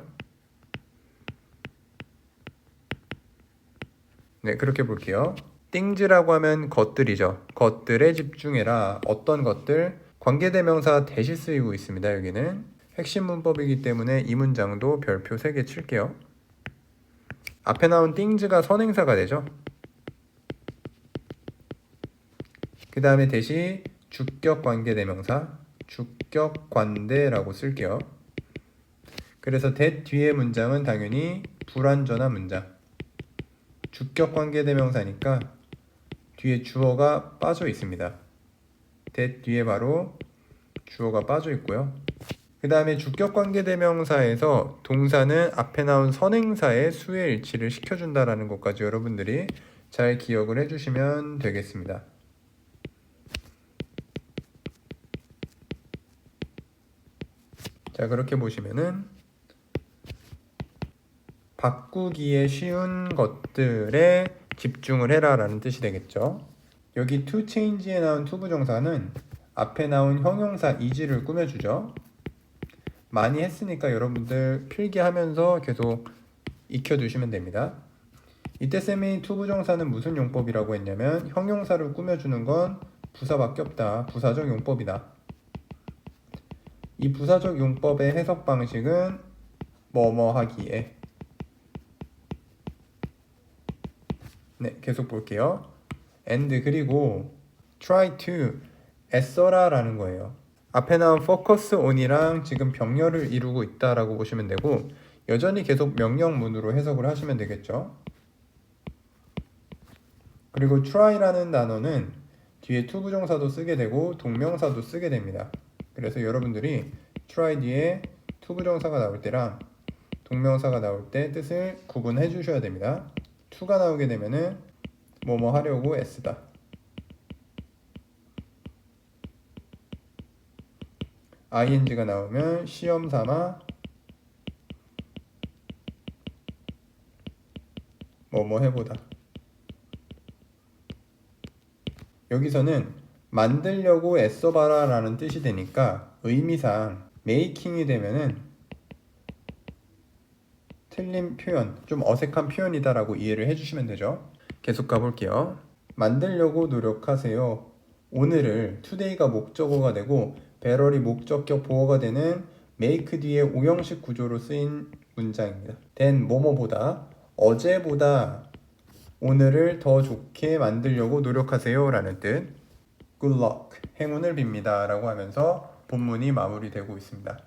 네, 그렇게 볼게요. things라고 하면 것들이죠. 것들에 집중해라. 어떤 것들? 관계대명사 대시 쓰이고 있습니다. 여기는 핵심 문법이기 때문에 이 문장도 별표 3개 칠게요. 앞에 나온 things가 선행사가 되죠. 그 다음에 대시 주격 관계대명사 주격관대라고 쓸게요. 그래서 that 뒤에 문장은 당연히 불완전한 문장. 주격 관계대명사니까 뒤에 주어가 빠져 있습니다. that 뒤에 바로 주어가 빠져 있고요. 그 다음에 주격 관계대명사에서 동사는 앞에 나온 선행사의 수의 일치를 시켜준다라는 것까지 여러분들이 잘 기억을 해주시면 되겠습니다. 자, 그렇게 보시면은 바꾸기에 쉬운 것들에 집중을 해라 라는 뜻이 되겠죠. 여기 to change에 나온 to 부정사는 앞에 나온 형용사 is를 꾸며주죠. 많이 했으니까 여러분들 필기하면서 계속 익혀두시면 됩니다. 이때 쌤이 to 부정사는 무슨 용법이라고 했냐면 형용사를 꾸며주는 건 부사밖에 없다. 부사적 용법이다. 이 부사적 용법의 해석 방식은 뭐뭐 하기에. 네, 계속 볼게요. and 그리고 try to 애써라 라는 거예요. 앞에 나온 focus on이랑 지금 병렬을 이루고 있다라고 보시면 되고, 여전히 계속 명령문으로 해석을 하시면 되겠죠. 그리고 try라는 단어는 뒤에 투부정사도 쓰게 되고 동명사도 쓰게 됩니다. 그래서 여러분들이 try 뒤에 투부정사가 나올 때랑 동명사가 나올 때 뜻을 구분해 주셔야 됩니다. to가 나오게 되면은 뭐뭐 하려고 애쓰다. ing가 나오면 시험 삼아 뭐뭐 해보다. 여기서는 만들려고 애써봐라 라는 뜻이 되니까 의미상 making이 되면은 틀린 표현, 좀 어색한 표현이다 라고 이해를 해주시면 되죠. 계속 가볼게요. 만들려고 노력하세요. 오늘을 today가 목적어가 되고 배럴이 목적격 보어가 되는 make 뒤에 오형식 구조로 쓰인 문장입니다. then 뭐뭐보다, 어제보다 오늘을 더 좋게 만들려고 노력하세요 라는 뜻. good luck, 행운을 빕니다 라고 하면서 본문이 마무리되고 있습니다.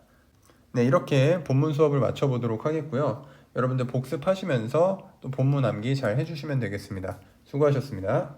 네, 이렇게 본문 수업을 마쳐보도록 하겠고요. 여러분들 복습하시면서 또 본문 암기 잘 해주시면 되겠습니다. 수고하셨습니다.